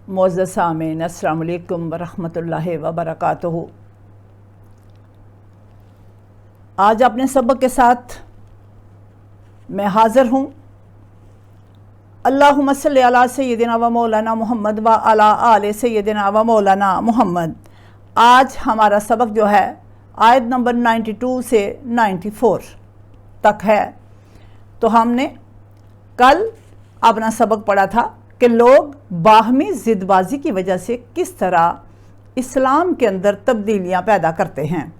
मुअज़्ज़ज़ सामीन, अस्सलामु अलैकुम वरहमतुल्लाहि वबरकातुहू। आज अपने सबक के साथ मैं हाज़िर हूँ। अल्लाहुम्मा सल्लि अला सय्यिदिना व मौलाना मुहम्मद व अला आले सय्यिदिना व मौलाना मुहम्मद। आज हमारा सबक जो है आयत नंबर 92 से 94 तक है। तो हमने कल अपना सबक पढ़ा था कि लोग बाहमी ज़िदबाज़ी की वजह से किस तरह इस्लाम के अंदर तब्दीलियाँ पैदा करते हैं,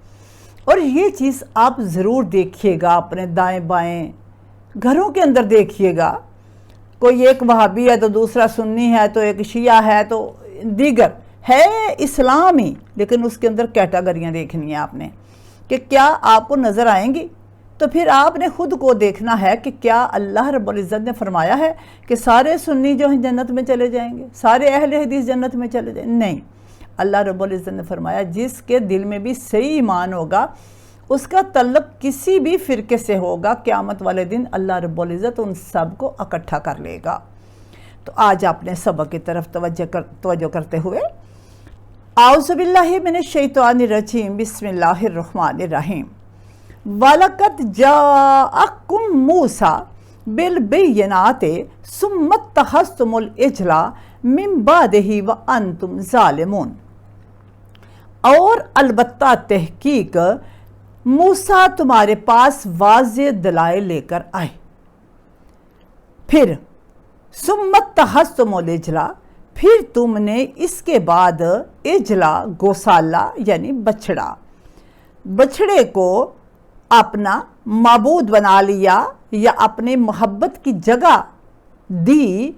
और ये चीज़ आप ज़रूर देखिएगा, अपने दाएं बाएं घरों के अंदर देखिएगा। कोई एक वहाबी है तो दूसरा सुन्नी है तो एक शिया है तो दीगर है, इस्लाम ही, लेकिन उसके अंदर कैटेगरियाँ देखनी है आपने कि क्या आपको नज़र आएंगी। तो फिर आपने ख़ुद को देखना है कि क्या अल्लाह रब्बुल इज़्ज़त ने फरमाया है कि सारे सुन्नी जो हैं जन्नत में चले जाएंगे, सारे अहले हदीस जन्नत में चले जाएंगे? नहीं, अल्लाह रब्बुल इज़्ज़त ने फरमाया जिसके दिल में भी सही ईमान होगा उसका तल्लुक़ किसी भी फ़िरके से होगा, क़यामत वाले दिन अल्लाह रब्बुल इज़्ज़त उन सब को इकट्ठा कर लेगा। तो आज आपने सबक की तरफ तवज्जो करते हुए औज़ु बिल्लाहि मिनश शैतानिर रजीम बिस्मिल्लाहिर रहमानिर रहीम। वलक़द जाअकुम मूसा बिल बय्यिनाति सुम्मा तख़ज़्तुमुल इजला मिन बादिही व अंतुम ज़ालिमून। और अलबत्ता तहकीक मूसा तुम्हारे पास वाज़ेह दलाइल लेकर आए। फिर सुम्मा तख़ज़्तुमुल इजला, फिर तुमने इसके बाद इजला गौसाला यानी बछड़े को अपना माबूद बना लिया या अपने मोहब्बत की जगह दी,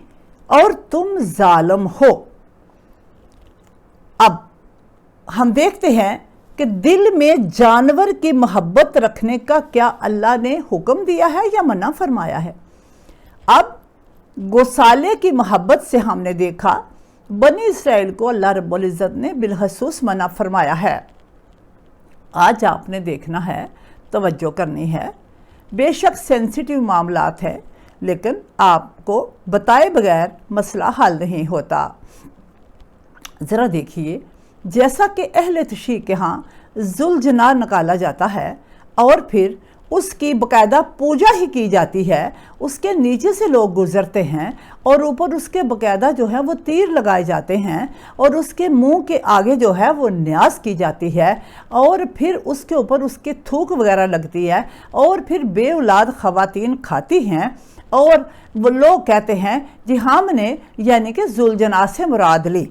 और तुम जालिम हो। अब हम देखते हैं कि दिल में जानवर की मोहब्बत रखने का क्या अल्लाह ने हुक्म दिया है या मना फरमाया है। अब गौसाले की मोहब्बत से हमने देखा बनी इसराइल को अल्लाह रब्बुल इज़्ज़त ने बिलखसूस मना फरमाया है। आज आपने देखना है, तवज्जो करनी है। बेशक सेंसिटिव मामलात है, लेकिन आपको बताए बगैर मसला हल नहीं होता। ज़रा देखिए, जैसा कि अहले तशरीक़ के यहाँ ज़ुल्ज़नार निकाला जाता है और फिर उसकी बाकायदा पूजा ही की जाती है, उसके नीचे से लोग गुज़रते हैं और ऊपर उसके बाकायदा जो है वो तीर लगाए जाते हैं और उसके मुंह के आगे जो है वो न्यास की जाती है और फिर उसके ऊपर उसकी थूक वगैरह लगती है और फिर बेऔलाद ख़वातीन खाती हैं और वो लोग कहते हैं जी हमने यानी कि ज़ुल्ज़ना से मुराद ली।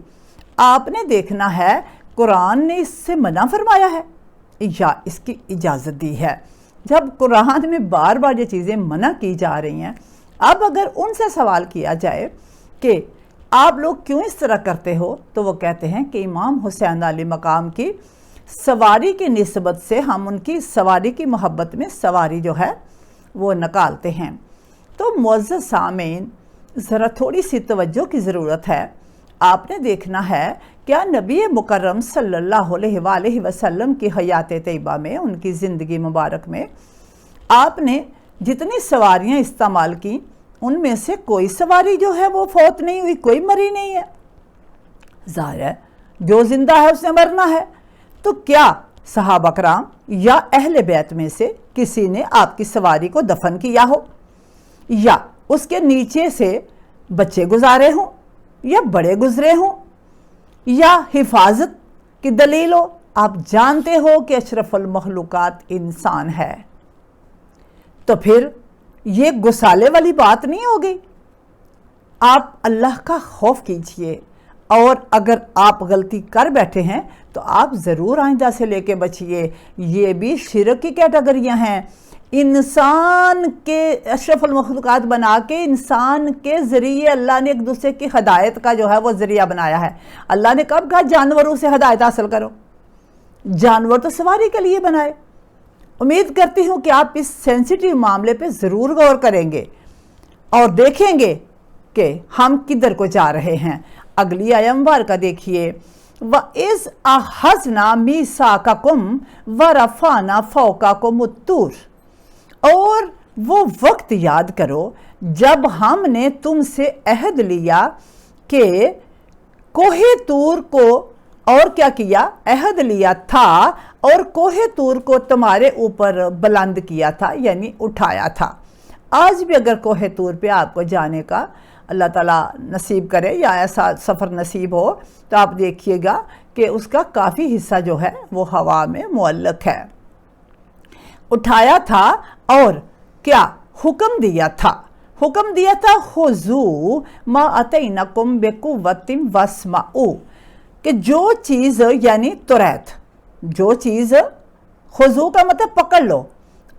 आपने देखना है कुरान ने इससे मना फरमाया है या इसकी इजाज़त दी है। जब कुरान में बार बार ये चीज़ें मना की जा रही हैं, अब अगर उनसे सवाल किया जाए कि आप लोग क्यों इस तरह करते हो, तो वो कहते हैं कि इमाम हुसैन अली मकाम की सवारी की निस्बत से हम उनकी सवारी की मोहब्बत में सवारी जो है वो निकालते हैं। तो मुअज़्ज़ज़ सामीन, ज़रा थोड़ी सी तवज्जो की ज़रूरत है। आपने देखना है क्या नबी मुकर्रम सल्लल्लाहु अलैहि वसल्लम की हयात तैयबा में, उनकी ज़िंदगी मुबारक में आपने जितनी सवारियाँ इस्तेमाल की उनमें से कोई सवारी जो है वो फौत नहीं हुई, कोई मरी नहीं है। ज़ाहिर है जो ज़िंदा है उसने मरना है। तो क्या सहाबा कराम या अहले बैत में से किसी ने आपकी सवारी को दफन किया हो या उसके नीचे से बच्चे गुजारे हों या बड़े गुजरे हों या हिफाजत की दलील हो? आप जानते हो कि अशरफुल मखलूकात इंसान है, तो फिर ये गुसाले वाली बात नहीं होगी। आप अल्लाह का खौफ कीजिए और अगर आप गलती कर बैठे हैं तो आप ज़रूर आइंदा से लेके बचिए। ये भी शिरक की कैटेगरियाँ हैं। इंसान के अशरफुल मखलूकात बना के इंसान के ज़रिए अल्लाह ने एक दूसरे की हदायत का जो है वो ज़रिया बनाया है। अल्लाह ने कब कहा जानवरों से हदायत हासिल करो? जानवर तो सवारी के लिए बनाए। उम्मीद करती हूँ कि आप इस सेंसिटिव मामले पे ज़रूर गौर करेंगे और देखेंगे कि हम किधर को जा रहे हैं। अगली आयत का देखिए, व इज़ अख़ज़ना मीसाक़कुम व रफ़अना फ़ौक़कुमुत तूर, और वो वक्त याद करो जब हमने तुमसे अहद लिया कि कोहे तूर को और क्या किया, अहद लिया था और कोहे तूर को तुम्हारे ऊपर बुलंद किया था, यानी उठाया था। आज भी अगर कोहे तूर पे आपको जाने का अल्लाह ताला नसीब करे या ऐसा सफ़र नसीब हो तो आप देखिएगा कि उसका काफ़ी हिस्सा जो है वो हवा में मुअल्लक है। उठाया था और क्या हुक्म दिया था, हुक्म दिया था खुज़ू मा अतैनकुम बिकुव्वतिन वस्माऊ, कि जो चीज़ यानी तुरैत, जो चीज़, खुज़ू का मतलब पकड़ लो,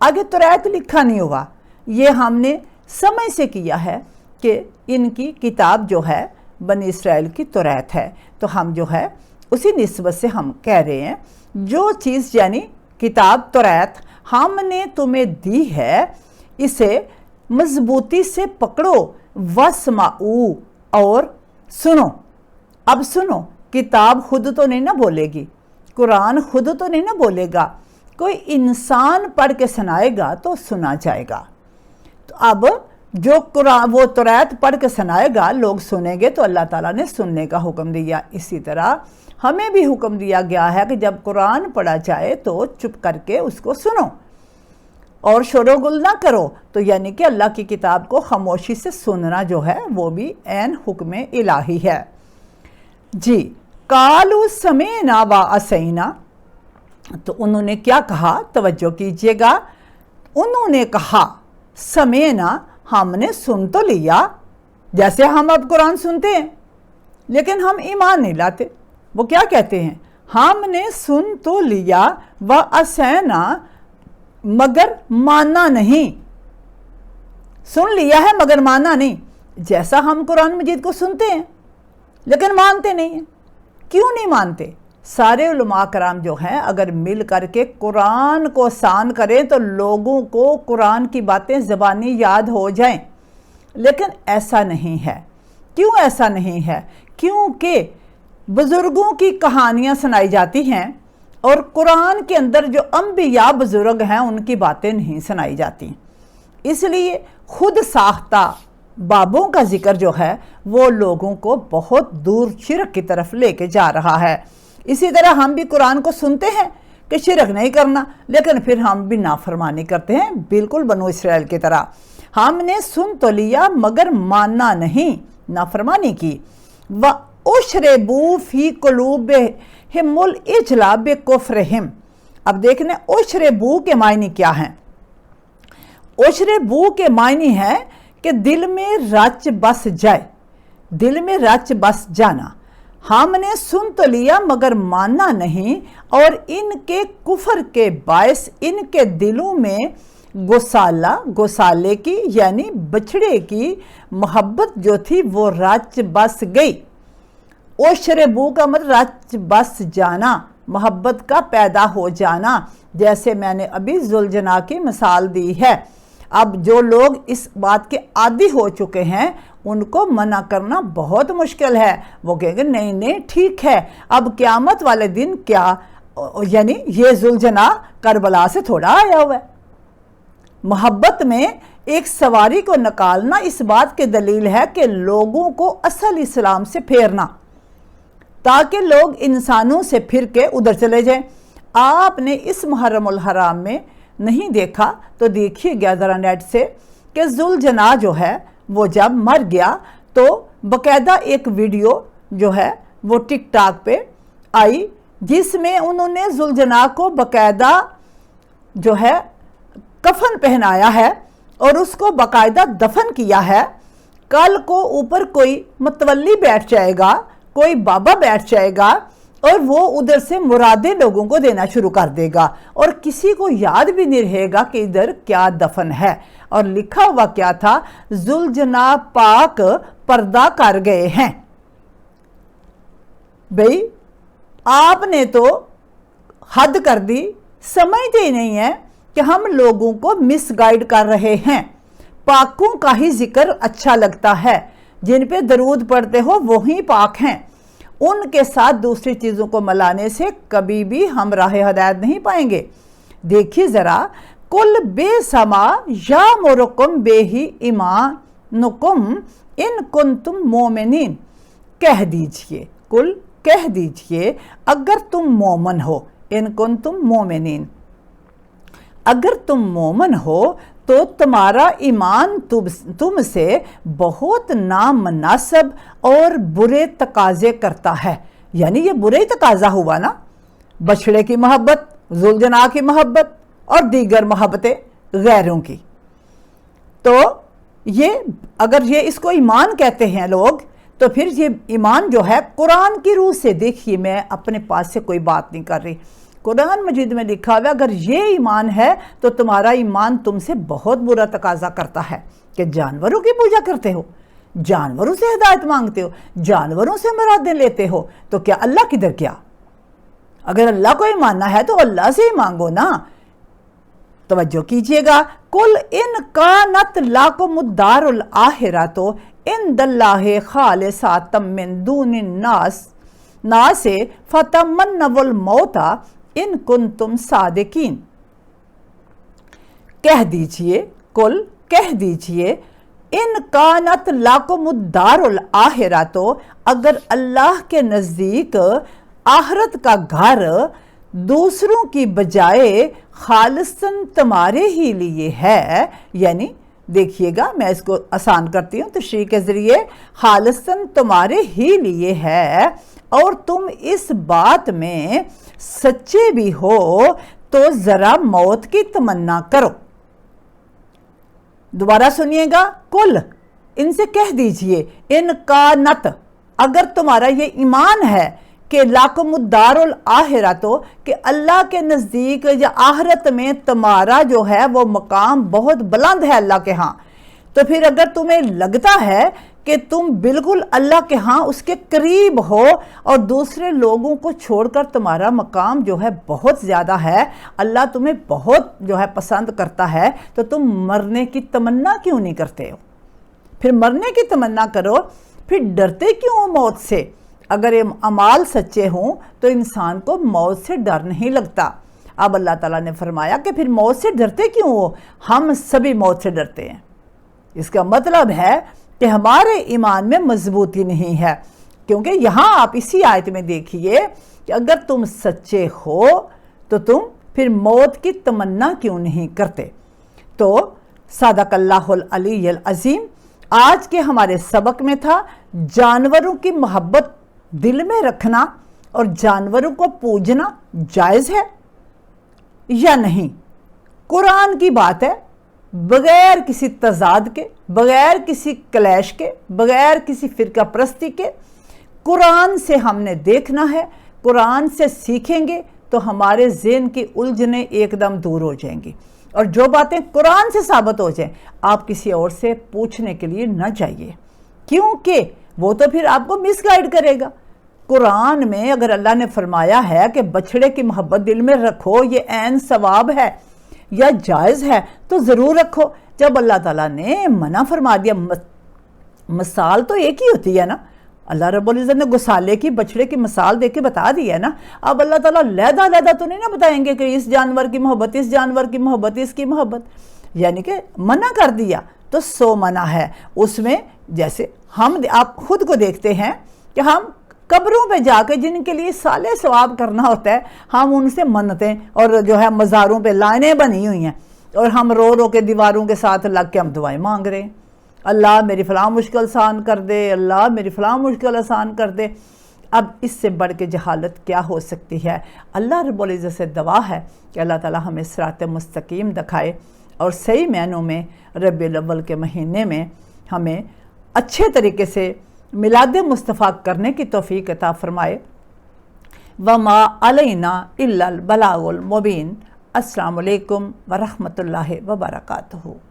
आगे तुरैत लिखा नहीं हुआ, ये हमने समझ से किया है कि इनकी किताब जो है बनी इसराइल की तुरैत है, तो हम जो है उसी निस्बत से हम कह रहे हैं जो चीज़ यानी किताब तुरैत हमने तुम्हें दी है, इसे मजबूती से पकड़ो, वस्माऊ और सुनो। अब सुनो, किताब खुद तो नहीं ना बोलेगी, कुरान खुद तो नहीं ना बोलेगा, कोई इंसान पढ़ के सुनाएगा तो सुना जाएगा। तो अब जो कुरान वो तुरैत पढ़ के सुनाएगा, लोग सुनेंगे तो अल्लाह ताला ने सुनने का हुक्म दिया। इसी तरह हमें भी हुक्म दिया गया है कि जब कुरान पढ़ा जाए तो चुप करके उसको सुनो और शोरगुल ना करो। तो यानी कि अल्लाह की किताब को खामोशी से सुनना जो है वो भी ऐन हुक्म इलाही है जी। कालू समेना व असैना, तो उन्होंने क्या कहा, तवज्जो कीजिएगा, उन्होंने कहा समेना, हमने सुन तो लिया, जैसे हम अब कुरान सुनते हैं लेकिन हम ईमान नहीं लाते। वो क्या कहते हैं, हमने सुन तो लिया व असैना, मगर माना नहीं, सुन लिया है मगर माना नहीं। जैसा हम कुरान मजीद को सुनते हैं लेकिन मानते नहीं हैं। क्यों नहीं मानते? सारे उलमा कराम जो हैं अगर मिल करके कुरान को आसान करें तो लोगों को कुरान की बातें ज़बानी याद हो जाएं, लेकिन ऐसा नहीं है। क्यों ऐसा नहीं है? क्योंकि बुज़ुर्गों की कहानियाँ सुनाई जाती हैं और कुरान के अंदर जो अंबिया बुज़ुर्ग हैं उनकी बातें नहीं सुनाई जाती, इसलिए खुद साख्ता बाबों का जिक्र जो है वो लोगों को बहुत दूर शिरक की तरफ लेके जा रहा है। इसी तरह हम भी कुरान को सुनते हैं कि शिरक नहीं करना, लेकिन फिर हम भी नाफरमानी करते हैं, बिल्कुल बनो इसराइल की तरह। हमने सुन तो लिया मगर मानना नहीं, नाफरमानी की। व उशरबू फी कुलूबिहिमुल इजला बिकुफ्रिहिम। अब देखने उशरबू के मायने क्या हैं। उशरबू के मायने हैं कि दिल में रच बस जाए, दिल में रच बस जाना। हमने सुन तो लिया मगर माना नहीं, और इनके कुफर के बायस इनके दिलों में गोसाला, गोसाले की यानी बछड़े की मोहब्बत जो थी वो रच बस गई। ओशरबू का मतलब रच बस जाना, मोहब्बत का पैदा हो जाना, जैसे मैंने अभी जुलजना की मिसाल दी है। अब जो लोग इस बात के आदी हो चुके हैं उनको मना करना बहुत मुश्किल है। वो कहेंगे नहीं नहीं ठीक है, अब क़यामत वाले दिन क्या, यानी ये जुलजना करबला से थोड़ा आया हुआ है। मोहब्बत में एक सवारी को निकालना इस बात की दलील है कि लोगों को असल इस्लाम से फेरना, ताकि लोग इंसानों से फिर के उधर चले जाएं। आपने इस मुहर्रमुल हराम में नहीं देखा तो देखिएगा ज़रा नेट से कि जुलजना जो है वो जब मर गया तो बाकायदा एक वीडियो जो है वो टिकटॉक पे आई, जिसमें उन्होंने जुलजना को बाकायदा जो है कफन पहनाया है और उसको बाकायदा दफन किया है। कल को ऊपर कोई मतवल्ली बैठ जाएगा, कोई बाबा बैठ जाएगा और वो उधर से मुरादें लोगों को देना शुरू कर देगा और किसी को याद भी नहीं रहेगा कि इधर क्या दफन है। और लिखा हुआ क्या था, जुलजना पाक पर्दा कर गए हैं। भाई आपने तो हद कर दी, समझते ही नहीं है कि हम लोगों को मिसगाइड कर रहे हैं। पाकों का ही जिक्र अच्छा लगता है, जिन पे दरूद पढ़ते हो वही पाक हैं, उनके साथ दूसरी चीज़ों को मिलाने से कभी भी हम राह हदायत नहीं पाएंगे। देखिए ज़रा, कुल बेसमा या मुरकुम बेही ईमानुकुम इन कुंतुम मोमिनीन, कह दीजिए کل کہہ دیجئے اگر تم مومن ہو، ان کنتم مومنین، اگر تم مومن ہو تو تمہارا ایمان تم سے بہت نامناسب اور برے تقاضے کرتا ہے. یعنی یہ برے تقاضا ہوا نا، بچڑے کی محبت، ذوالجناح کی محبت اور دیگر محبتیں غیروں کی. تو یہ اگر یہ اس کو ایمان کہتے ہیں لوگ، تو پھر یہ ایمان جو ہے قرآن کی روح سے، دیکھیے میں اپنے پاس سے کوئی بات نہیں کر رہی، قرآن مجید میں لکھا ہوا ہے اگر یہ ایمان ہے تو تمہارا ایمان تم سے بہت برا تقاضا کرتا ہے کہ جانوروں کی پوجا کرتے ہو، جانوروں سے ہدایت مانگتے ہو، جانوروں سے مرادیں لیتے ہو، تو کیا اللہ کدھر کیا؟ اگر اللہ کو ہی ماننا ہے تو اللہ سے ہی مانگو نا. توجہ کیجئے گا، کل ان کانت لاکم الدار الآخرۃ عند اللہ خالصۃ من دون الناس فتمنوا الموت ان کنتم صادقین. کہہ دیجئے، کل کہہ دیجئے، ان کانت لاکم الدار الآخرۃ، اگر اللہ کے نزدیک آخرت کا گھر دوسروں کی بجائے خالصاً تمہارے ہی لیے ہے، یعنی دیکھیے گا میں اس کو آسان کرتی ہوں تشریح کے ذریعے، خالصاً تمہارے ہی لیے ہے اور تم اس بات میں سچے بھی ہو تو ذرا موت کی تمنا کرو. دوبارہ سنیے گا، کل ان سے کہہ دیجئے، ان کانت، اگر تمہارا یہ ایمان ہے کہ لاکم الدار الآخرۃ، کہ اللہ کے نزدیک یا آخرت میں تمہارا جو ہے وہ مقام بہت بلند ہے اللہ کے ہاں، تو پھر اگر تمہیں لگتا ہے کہ تم بالکل اللہ کے ہاں اس کے قریب ہو اور دوسرے لوگوں کو چھوڑ کر تمہارا مقام جو ہے بہت زیادہ ہے، اللہ تمہیں بہت جو ہے پسند کرتا ہے، تو تم مرنے کی تمنا کیوں نہیں کرتے ہو؟ پھر مرنے کی تمنا کرو، پھر ڈرتے کیوں ہو موت سے؟ اگر یہ اعمال سچے ہوں تو انسان کو موت سے ڈر نہیں لگتا. اب اللہ تعالیٰ نے فرمایا کہ پھر موت سے ڈرتے کیوں ہو؟ ہم سبھی موت سے ڈرتے ہیں. اس کا مطلب ہے کہ ہمارے ایمان میں مضبوطی نہیں ہے، کیونکہ یہاں آپ اسی آیت میں دیکھیے کہ اگر تم سچے ہو تو تم پھر موت کی تمنا کیوں نہیں کرتے. تو صدق اللہ العلی العظیم. آج کے ہمارے سبق میں تھا جانوروں کی محبت دل میں رکھنا اور جانوروں کو پوجنا جائز ہے یا نہیں. قرآن کی بات ہے، بغیر کسی تضاد کے، بغیر کسی کلیش کے، بغیر کسی فرقہ پرستی کے، قرآن سے ہم نے دیکھنا ہے. قرآن سے سیکھیں گے تو ہمارے ذہن کی الجھنیں ایک دم دور ہو جائیں گی، اور جو باتیں قرآن سے ثابت ہو جائیں آپ کسی اور سے پوچھنے کے لیے نہ جائیے، کیونکہ وہ تو پھر آپ کو مس گائیڈ کرے گا. قرآن میں اگر اللہ نے فرمایا ہے کہ بچھڑے کی محبت دل میں رکھو، یہ عین ثواب ہے یا جائز ہے، تو ضرور رکھو. جب اللہ تعالیٰ نے منع فرما دیا، مثال تو ایک ہی ہوتی ہے نا. اللہ رب العزت نے گوسالے کی، بچھڑے کی مثال دے کے بتا دی ہے نا. اب اللہ تعالیٰ لیدہ تو نہیں نہ بتائیں گے کہ اس جانور کی محبت، اس جانور کی محبت، اس کی محبت، یعنی کہ منع کر دیا تو سو منع ہے. اس میں جیسے آپ خود کو دیکھتے ہیں کہ ہم قبروں پہ جا کے جن کے لیے صالح ثواب کرنا ہوتا ہے، ہم ان سے منتیں اور جو ہے مزاروں پہ لائنیں بنی ہوئی ہیں، اور ہم رو رو کے دیواروں کے ساتھ لگ کے ہم دعائیں مانگ رہے ہیں، اللہ میری فلاں مشکل آسان کر دے، اللہ میری فلاں مشکل آسان کر دے. اب اس سے بڑھ کے جہالت کیا ہو سکتی ہے؟ اللہ رب العزت سے دعا ہے کہ اللہ تعالیٰ ہمیں صراط مستقیم دکھائے اور صحیح معنوں میں ربیع الاول کے مہینے میں ہمیں اچھے طریقے سے میلاد مصطفیٰ کرنے کی توفیق عطا فرمائے. وما علینا الا البلاغ المبین. السلام علیکم ورحمۃ اللہ وبرکاتہ.